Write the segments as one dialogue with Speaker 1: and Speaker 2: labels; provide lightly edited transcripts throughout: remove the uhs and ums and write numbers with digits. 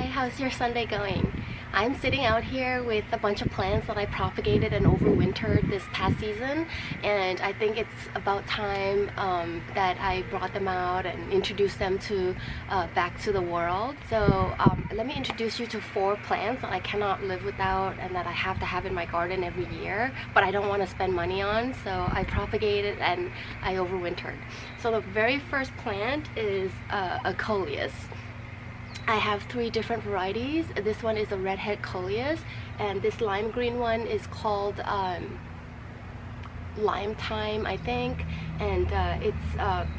Speaker 1: how's your Sunday going? I'm sitting out here with a bunch of plants that I propagated and overwintered this past season, and I think it's about time that I brought them out and introduced them to back to the world. So let me introduce you to 4 plants that I cannot live without and that I have to have in my garden every year, but I don't want to spend money on, so I propagated and I overwintered. So the very first plant is a coleus. I have 3 different varieties. This one is a redhead coleus, and this lime green one is called Lime Time, I think, and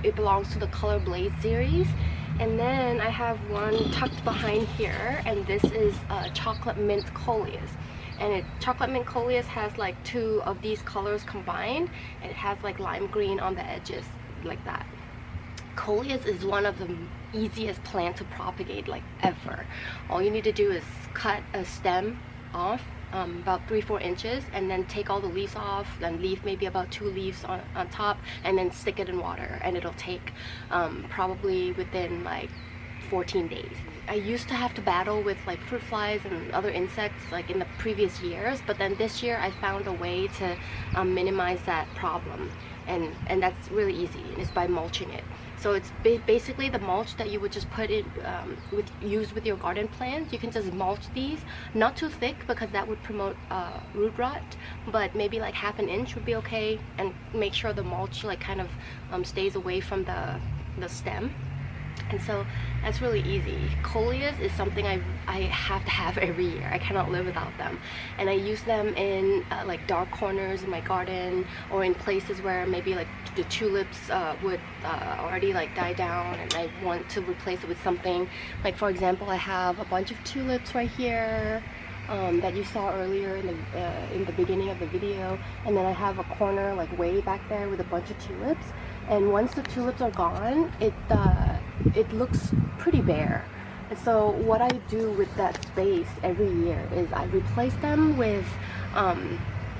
Speaker 1: it belongs to the Color Blaze series. And then I have one tucked behind here, and this is chocolate mint coleus. And chocolate mint coleus has like 2 of these colors combined, and it has like lime green on the edges like that. Coleus is one of the easiest plants to propagate like ever. All you need to do is cut a stem off about 3-4 inches, and then take all the leaves off, then leave maybe about 2 leaves on top, and then stick it in water, and it'll take probably within like 14 days. I used to have to battle with like fruit flies and other insects like in the previous years, but then this year I found a way to minimize that problem, and that's really easy, and it's by mulching it. So it's basically the mulch that you would just put in use with your garden plants. You can just mulch these, not too thick because that would promote root rot, but maybe like 1/2 inch would be okay, and make sure the mulch like kind of stays away from the stem. And so that's really easy. Coleus is something I have to have every year. I cannot live without them, and I use them in like dark corners in my garden, or in places where maybe like the tulips would already like die down, and I want to replace it with something. Like for example, I have a bunch of tulips right here that you saw earlier in the beginning of the video, and then I have a corner like way back there with a bunch of tulips. And once the tulips are gone, it looks pretty bare. And so what I do with that space every year is I replace them with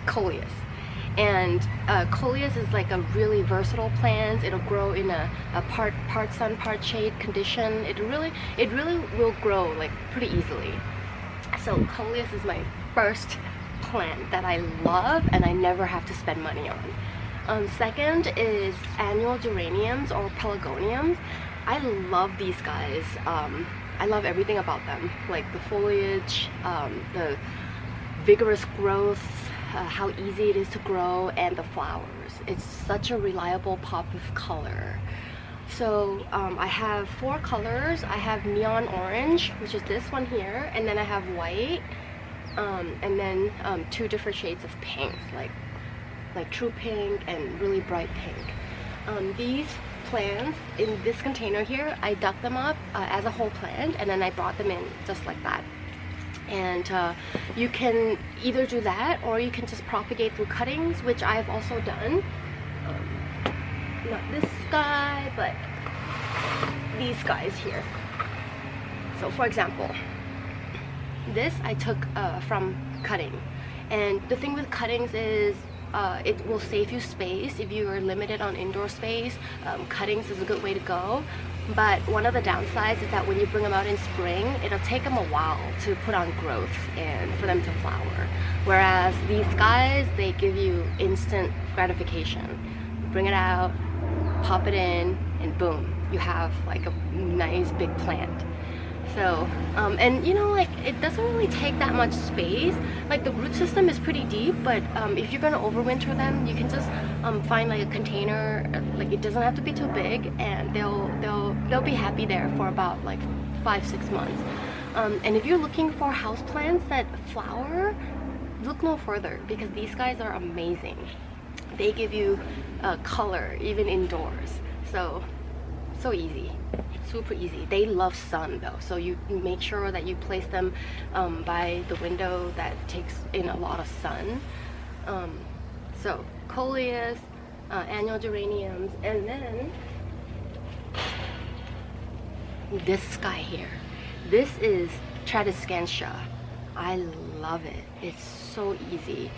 Speaker 1: coleus. And coleus is like a really versatile plant. It'll grow in a part sun, part shade condition. It really will grow like pretty easily. So coleus is my first plant that I love and I never have to spend money on. Second is annual geraniums or pelargoniums. I love these guys. I love everything about them, like the foliage, the vigorous growth, how easy it is to grow, and the flowers. It's such a reliable pop of color. So I have 4 colors. I have neon orange, which is this one here, and then I have white, and then 2 different shades of pink, like true pink and really bright pink. These plants in this container here, I dug them up as a whole plant, and then I brought them in just like that. And you can either do that, or you can just propagate through cuttings, which I've also done. Not this guy, but these guys here. So for example, this I took from cutting, and the thing with cuttings is it will save you space. If you are limited on indoor space, cuttings is a good way to go. But one of the downsides is that when you bring them out in spring, it'll take them a while to put on growth and for them to flower. Whereas these guys, they give you instant gratification. You bring it out, pop it in, and boom, you have like a nice big plant. So and you know, like it doesn't really take that much space. Like the root system is pretty deep, but if you're gonna overwinter them, you can just find like a container. Like it doesn't have to be too big, and they'll be happy there for about like 5-6 months. And if you're looking for houseplants that flower, look no further, because these guys are amazing. They give you color even indoors. So easy, super easy. They love sun though, so you make sure that you place them by the window that takes in a lot of sun. So coleus, annual geraniums, and then this guy here. This is Tradescantia. I love it. It's so easy.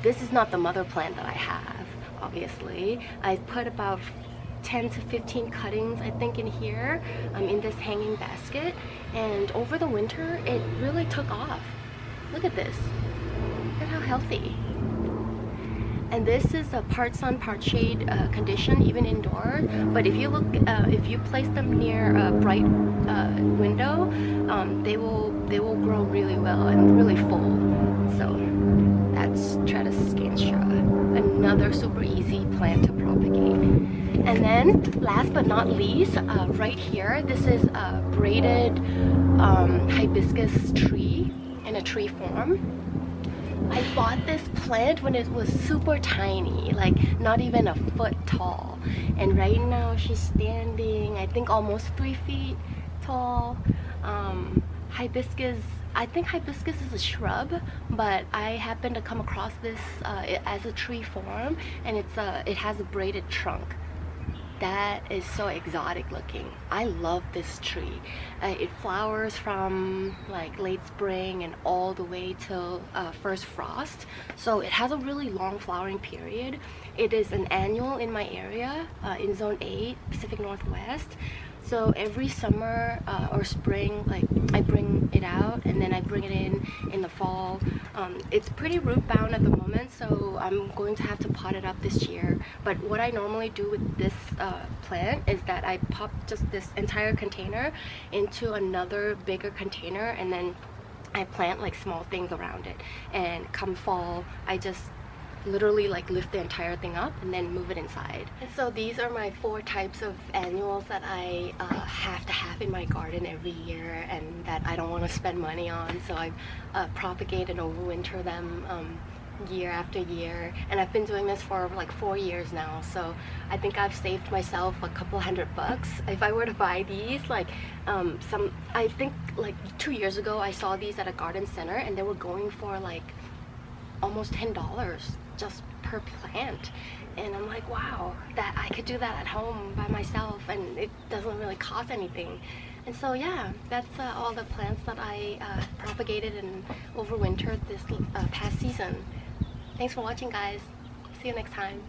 Speaker 1: This is not the mother plant that I have, obviously. I put about 10 to 15 cuttings, I think, in here, in this hanging basket. And over the winter, it really took off. Look at this. Look at how healthy. And this is a part sun, part shade condition, even indoors. But if you look, if you place them near a bright window, they will grow really well and really full. So that's Tradescantia, another super easy plant to propagate. And then, last but not least, right here, this is a braided hibiscus tree in a tree form. I bought this plant when it was super tiny, like not even a foot tall. And right now she's standing, I think, almost 3 feet tall. Hibiscus, I think hibiscus is a shrub, but I happened to come across this as a tree form, and it has a braided trunk. That is so exotic looking. I love this tree. It flowers from like late spring and all the way till first frost. So it has a really long flowering period. It is an annual in my area, in Zone 8, Pacific Northwest. So every summer or spring, like I bring it out and then I bring it in the fall. It's pretty root bound at the moment, so I'm going to have to pot it up this year. But what I normally do with this plant is that I pop just this entire container into another bigger container, and then I plant like small things around it. And come fall, I just literally like lift the entire thing up and then move it inside. And so these are my 4 types of annuals that I have to have in my garden every year and that I don't want to spend money on. So I propagate and overwinter them year after year, and I've been doing this for like 4 years now. So I think I've saved myself a couple $100 if I were to buy these. Like I think like 2 years ago I saw these at a garden center and they were going for like almost $10 just per plant, and I'm like, wow, that I could do that at home by myself and it doesn't really cost anything. And so yeah, that's all the plants that I propagated and overwintered this past season. Thanks for watching, guys. See you next time.